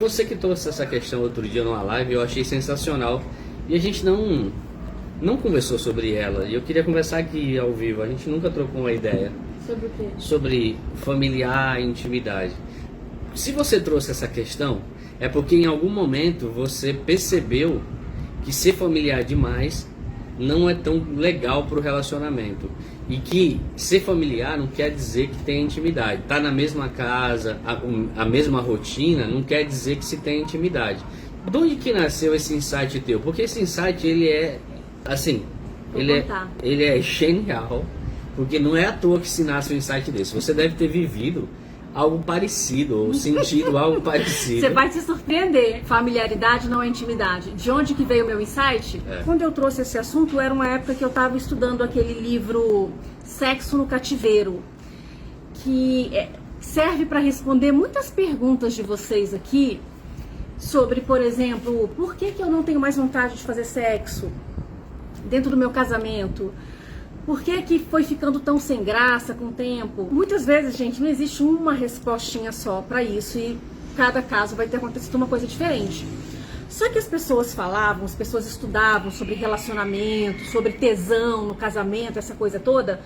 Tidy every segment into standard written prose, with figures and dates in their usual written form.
Você que trouxe essa questão outro dia numa live, eu achei sensacional. E a gente não conversou sobre ela. E eu queria conversar aqui ao vivo. A gente nunca trocou uma ideia. Sobre o quê? Sobre familiar e intimidade. Se você trouxe essa questão, é porque em algum momento você percebeu que ser familiar demais não é tão legal para o relacionamento. E que ser familiar não quer dizer que tem intimidade. Tá na mesma casa, a mesma rotina, não quer dizer que se tem intimidade. De onde que nasceu esse insight teu? Porque esse insight, ele é, assim, ele é genial. Porque não é à toa que se nasce um insight desse. Você deve ter vivido algo parecido, ou sentido algo parecido. Você vai se surpreender. Familiaridade não é intimidade. De onde que veio o meu insight? Quando eu trouxe esse assunto, era uma época que eu estava estudando aquele livro Sexo no Cativeiro, que serve para responder muitas perguntas de vocês aqui, sobre, por exemplo, por que eu não tenho mais vontade de fazer sexo dentro do meu casamento? Por que foi ficando tão sem graça com o tempo? Muitas vezes, gente, não existe uma respostinha só para isso e cada caso vai ter acontecido uma coisa diferente. Só que as pessoas falavam, as pessoas estudavam sobre relacionamento, sobre tesão no casamento, essa coisa toda.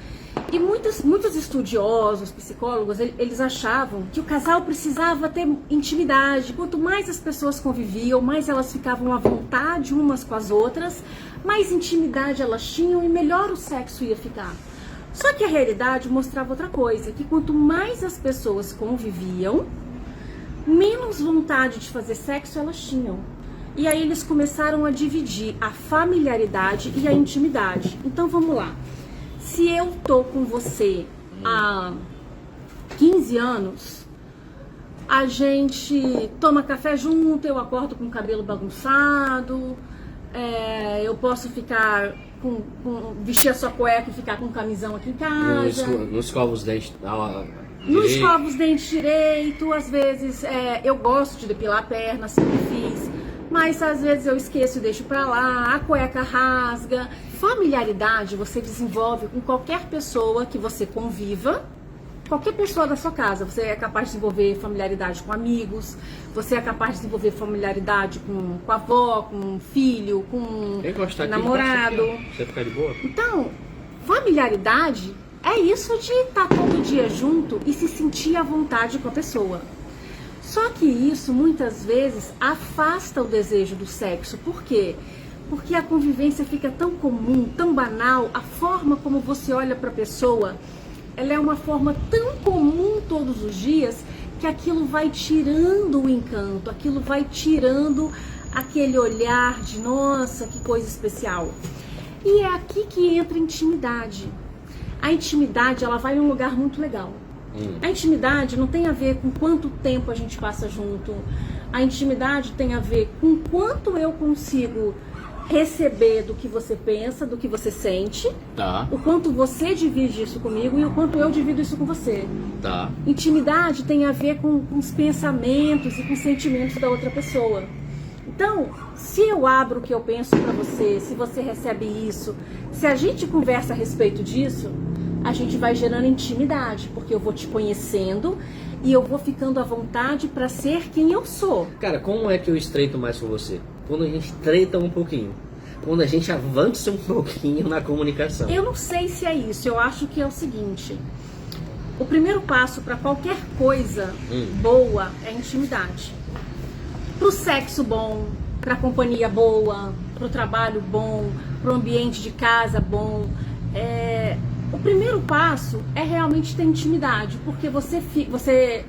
E muitos estudiosos, psicólogos, eles achavam que o casal precisava ter intimidade. Quanto mais as pessoas conviviam, mais elas ficavam à vontade umas com as outras, mais intimidade elas tinham e melhor o sexo ia ficar. Só que a realidade mostrava outra coisa, que quanto mais as pessoas conviviam, menos vontade de fazer sexo elas tinham. E aí eles começaram a dividir a familiaridade e a intimidade. Então vamos lá. Se eu tô com você há 15 anos, a gente toma café junto, eu acordo com o cabelo bagunçado, eu posso ficar vestir a sua cueca e ficar com camisão aqui em casa. Não escova os dentes. Não escova os dentes direito, às vezes eu gosto de depilar a perna, sempre fiz. Mas às vezes eu esqueço e deixo pra lá, a cueca rasga. Familiaridade você desenvolve com qualquer pessoa que você conviva, qualquer pessoa da sua casa. Você é capaz de desenvolver familiaridade com amigos, você é capaz de desenvolver familiaridade com a avó, com o filho, com o namorado. Você ficar de boa? Então, familiaridade é isso de estar todo dia junto e se sentir à vontade com a pessoa. Só que isso, muitas vezes, afasta o desejo do sexo. Por quê? Porque a convivência fica tão comum, tão banal, a forma como você olha para a pessoa, ela é uma forma tão comum todos os dias, que aquilo vai tirando o encanto, aquilo vai tirando aquele olhar de, nossa, que coisa especial. E é aqui que entra a intimidade. A intimidade, ela vai em um lugar muito legal. A intimidade não tem a ver com quanto tempo a gente passa junto. A intimidade tem a ver com quanto eu consigo receber do que você pensa, do que você sente, o quanto você divide isso comigo e o quanto eu divido isso com você. Intimidade tem a ver com os pensamentos e com os sentimentos da outra pessoa. Então, se eu abro o que eu penso para você, se você recebe isso, se a gente conversa a respeito disso, a gente vai gerando intimidade, porque eu vou te conhecendo e eu vou ficando à vontade para ser quem eu sou. Cara, como é que eu estreito mais com você? Quando a gente treta um pouquinho, quando a gente avança um pouquinho na comunicação. Eu não sei se é isso, eu acho que é o seguinte: o primeiro passo para qualquer coisa boa é intimidade. Pro sexo bom, pra companhia boa, pro trabalho bom, pro ambiente de casa bom, o primeiro passo é realmente ter intimidade, porque você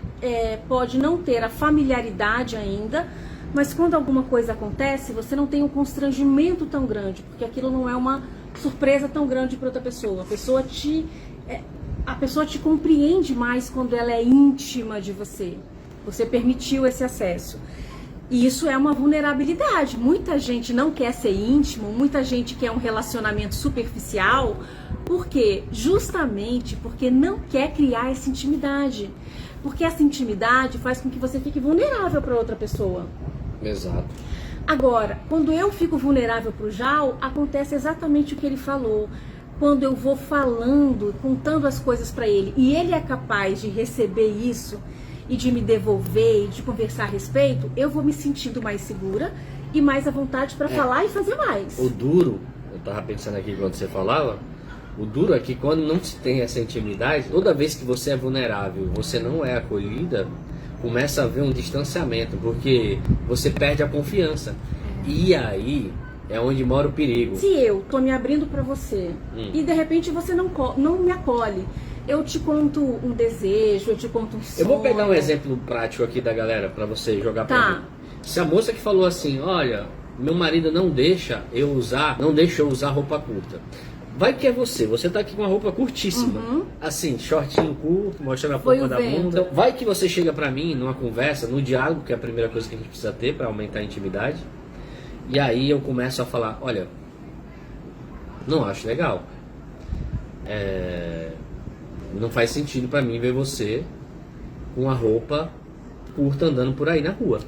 pode não ter a familiaridade ainda, mas quando alguma coisa acontece, você não tem um constrangimento tão grande, porque aquilo não é uma surpresa tão grande para outra pessoa. A pessoa te compreende mais quando ela é íntima de você. Você permitiu esse acesso. E isso é uma vulnerabilidade. Muita gente não quer ser íntimo, muita gente quer um relacionamento superficial. Por quê? Justamente porque não quer criar essa intimidade. Porque essa intimidade faz com que você fique vulnerável para outra pessoa. Exato. Agora, quando eu fico vulnerável para o Jal, acontece exatamente o que ele falou. Quando eu vou falando, contando as coisas para ele, e ele é capaz de receber isso, e de me devolver e de conversar a respeito, eu vou me sentindo mais segura e mais à vontade para falar e fazer mais. O duro, eu tava pensando aqui quando você falava, o duro é que quando não se tem essa intimidade, toda vez que você é vulnerável, você não é acolhida, começa a haver um distanciamento, porque você perde a confiança. E aí é onde mora o perigo. Se eu tô me abrindo para você e de repente você não me acolhe, eu te conto um desejo, eu te conto um sonho. Eu vou pegar um exemplo prático aqui da galera para você jogar pra mim. Se a moça que falou assim, olha, meu marido não deixa eu usar roupa curta. Vai que é você tá aqui com uma roupa curtíssima, assim, shortinho curto, mostrando a polpa da bunda. Então, vai que você chega pra mim numa conversa, no diálogo, que é a primeira coisa que a gente precisa ter pra aumentar a intimidade. E aí eu começo a falar, olha, não acho legal. Não faz sentido pra mim ver você com a roupa curta andando por aí na rua.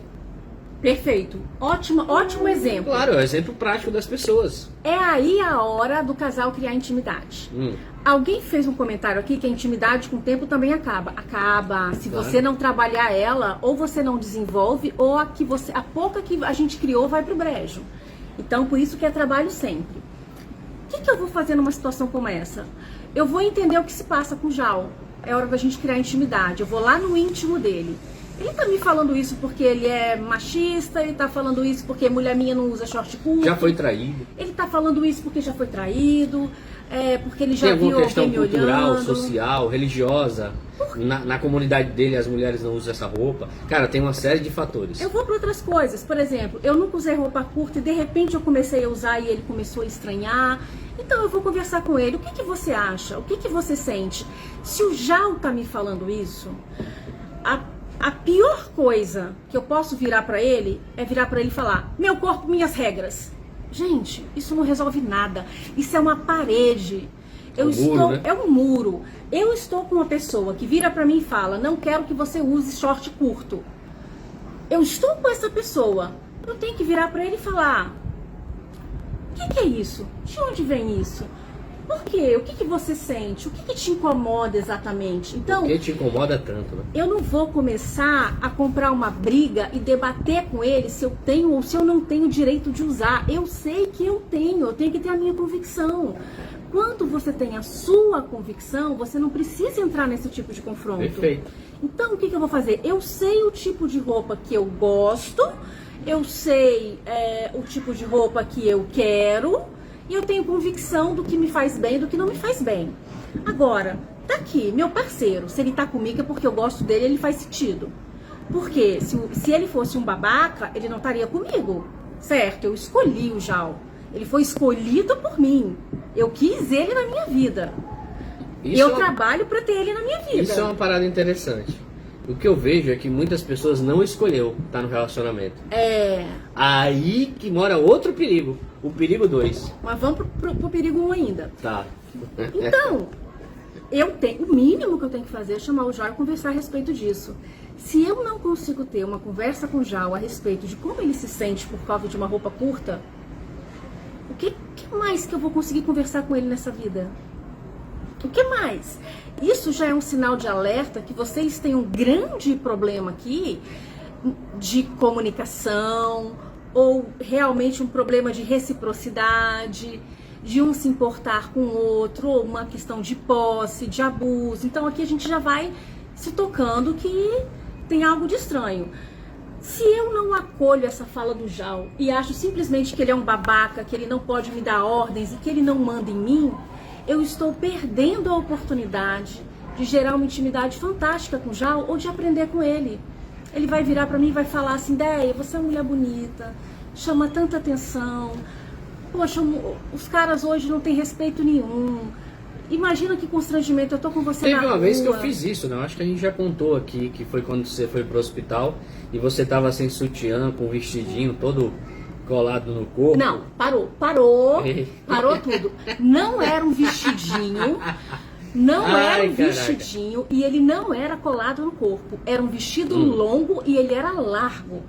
Perfeito. Ótimo exemplo. Claro, é o exemplo prático das pessoas. É aí a hora do casal criar intimidade. Alguém fez um comentário aqui que a intimidade com o tempo também acaba. Se você não trabalhar ela, ou você não desenvolve, ou a pouca que a gente criou vai pro brejo. Então, por isso que é trabalho sempre. O que eu vou fazer numa situação como essa? Eu vou entender o que se passa com o Jal. É hora da gente criar intimidade. Eu vou lá no íntimo dele. Ele tá me falando isso porque ele é machista, ele tá falando isso porque mulher minha não usa short curto. Já foi traído. Ele tá falando isso porque já foi traído, porque ele já viu alguém me olhando. Tem alguma questão cultural, social, religiosa. Na comunidade dele as mulheres não usam essa roupa. Cara, tem uma série de fatores. Eu vou para outras coisas. Por exemplo, eu nunca usei roupa curta e de repente eu comecei a usar e ele começou a estranhar. Então eu vou conversar com ele. O que você acha? O que você sente? Se o Jal tá me falando isso, a pior coisa que eu posso virar pra ele é virar pra ele e falar: meu corpo, minhas regras. Gente, isso não resolve nada. Isso é uma parede. É um muro. Eu estou com uma pessoa que vira pra mim e fala: não quero que você use short curto. Eu estou com essa pessoa. Eu tenho que virar pra ele e falar: o que é isso? De onde vem isso? Por quê? O que você sente? O que te incomoda exatamente? Então, o que te incomoda tanto, né? Eu não vou começar a comprar uma briga e debater com ele se eu tenho ou se eu não tenho direito de usar. Eu sei que eu tenho que ter a minha convicção. Quando você tem a sua convicção, você não precisa entrar nesse tipo de confronto. Perfeito. Então, o que eu vou fazer? Eu sei o tipo de roupa que eu gosto, eu sei o tipo de roupa que eu quero, e eu tenho convicção do que me faz bem e do que não me faz bem. Agora, tá aqui, meu parceiro, se ele tá comigo é porque eu gosto dele, ele faz sentido. Porque se ele fosse um babaca, ele não estaria comigo, certo? Eu escolhi o Jal. Ele foi escolhido por mim. Eu quis ele na minha vida. Eu trabalho pra ter ele na minha vida. Isso é uma parada interessante. O que eu vejo é que muitas pessoas não escolheu estar no relacionamento. Aí que mora outro perigo. O perigo 2. Mas vamos pro perigo 1 ainda. Tá. Então, o mínimo que eu tenho que fazer é chamar o Jal e conversar a respeito disso. Se eu não consigo ter uma conversa com o Jal a respeito de como ele se sente por causa de uma roupa curta, o que mais que eu vou conseguir conversar com ele nessa vida? O que mais? Isso já é um sinal de alerta que vocês têm um grande problema aqui de comunicação, ou realmente um problema de reciprocidade, de um se importar com o outro, ou uma questão de posse, de abuso. Então aqui a gente já vai se tocando que tem algo de estranho. Se eu não acolho essa fala do Jal e acho simplesmente que ele é um babaca, que ele não pode me dar ordens e que ele não manda em mim, eu estou perdendo a oportunidade de gerar uma intimidade fantástica com o Jal ou de aprender com ele. Ele vai virar pra mim e vai falar assim: Déia, você é uma mulher bonita, chama tanta atenção, poxa, os caras hoje não têm respeito nenhum. Imagina que constrangimento, eu tô com você na rua. Teve uma vez que eu fiz isso, né? Eu acho que a gente já contou aqui, que foi quando você foi pro hospital e você tava sem sutiã, com um vestidinho todo colado no corpo. Não, parou tudo. Não era um vestidinho, vestidinho e ele não era colado no corpo. Era um vestido longo e ele era largo.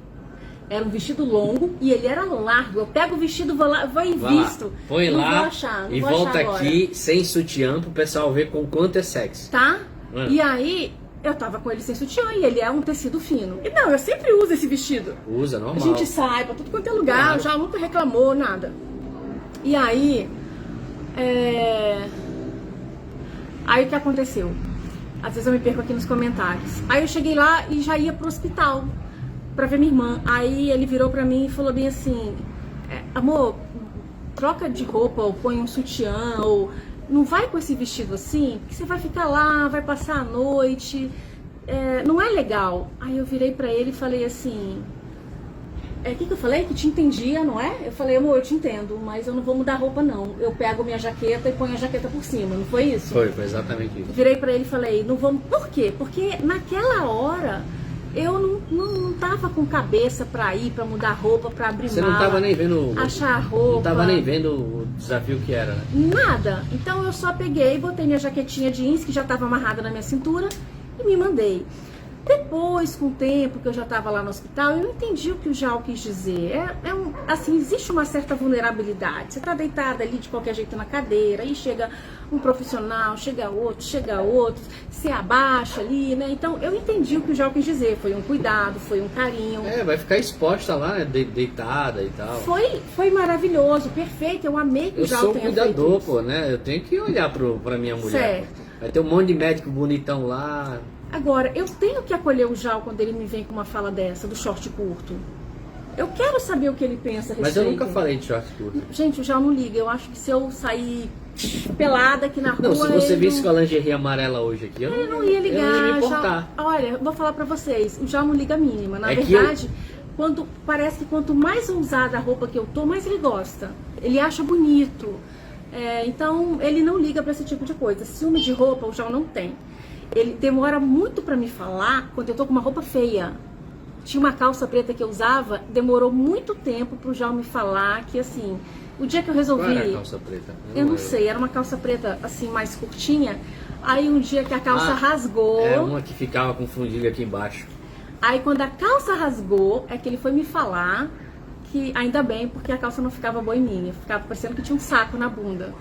Era um vestido longo e ele era largo. Eu pego o vestido, vou lá, vou e visto. Põe não lá vou achar, e volta aqui sem sutiã pro pessoal ver com quanto é sexy. Tá? E aí, Eu tava com ele sem sutiã e ele é um tecido fino. E não, eu sempre uso esse vestido. Usa, normal. A gente sai pra tudo quanto é lugar, Claro. já nunca reclamou, nada. E aí, aí o que aconteceu? Às vezes eu me perco aqui nos comentários. Aí eu cheguei lá e já ia pro hospital pra ver minha irmã. Aí ele virou pra mim e falou bem assim, amor, troca de roupa ou põe um sutiã ou não vai com esse vestido assim, porque você vai ficar lá, vai passar a noite, não é legal. Aí eu virei pra ele e falei assim, o que eu falei? Que te entendia, não é? Eu falei, amor, eu te entendo, mas eu não vou mudar a roupa não. Eu pego minha jaqueta e ponho a jaqueta por cima, não foi isso? Foi exatamente isso. Virei pra ele e falei, não vamos... Por quê? Porque naquela hora eu não tava com cabeça pra ir, pra mudar roupa, pra abrir Você mala, não tava nem vendo... achar roupa. Não tava nem vendo o desafio que era, né? Nada. Então eu só peguei, botei minha jaquetinha jeans, que já tava amarrada na minha cintura, e me mandei. Depois, com o tempo que eu já estava lá no hospital, eu entendi o que o Jal quis dizer. Assim, existe uma certa vulnerabilidade. Você está deitada ali de qualquer jeito na cadeira, aí chega um profissional, chega outro, se abaixa ali, né? Então, eu entendi o que o Jal quis dizer. Foi um cuidado, foi um carinho. Vai ficar exposta lá, né? Deitada e tal. Foi maravilhoso, perfeito. Eu amei que o Jal tenha feito isso. Eu sou cuidador, pô, né? Eu tenho que olhar pra minha mulher. Certo. Vai ter um monte de médico bonitão lá... Agora, eu tenho que acolher o Jal quando ele me vem com uma fala dessa, do short curto. Eu quero saber o que ele pensa a respeito. Mas eu nunca falei de short curto. Gente, o Jal não liga. Eu acho que se eu sair pelada aqui na rua... Não, se você visse com a lingerie amarela hoje aqui, ele não ia ligar. Eu não ia me importar. Olha, eu vou falar pra vocês. O Jal não liga a mínima. Na verdade, parece que quanto mais ousada a roupa que eu tô, mais ele gosta. Ele acha bonito. Então, ele não liga pra esse tipo de coisa. Ciúme de roupa, o Jal não tem. Ele demora muito pra me falar quando eu tô com uma roupa feia. Tinha uma calça preta que eu usava, demorou muito tempo pro Jal me falar que, assim, o dia que eu resolvi... Qual era a calça preta? Eu não sei, era uma calça preta, assim, mais curtinha. Aí um dia que a calça rasgou... É uma que ficava com fundilho aqui embaixo. Aí quando a calça rasgou, é que ele foi me falar que, ainda bem, porque a calça não ficava boa em mim. Ficava parecendo que tinha um saco na bunda.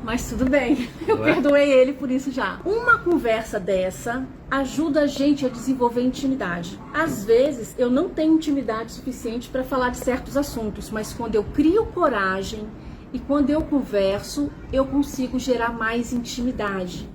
Mas tudo bem, eu perdoei ele por isso já. Uma conversa dessa ajuda a gente a desenvolver intimidade. Às vezes eu não tenho intimidade suficiente para falar de certos assuntos, mas quando eu crio coragem e quando eu converso, eu consigo gerar mais intimidade.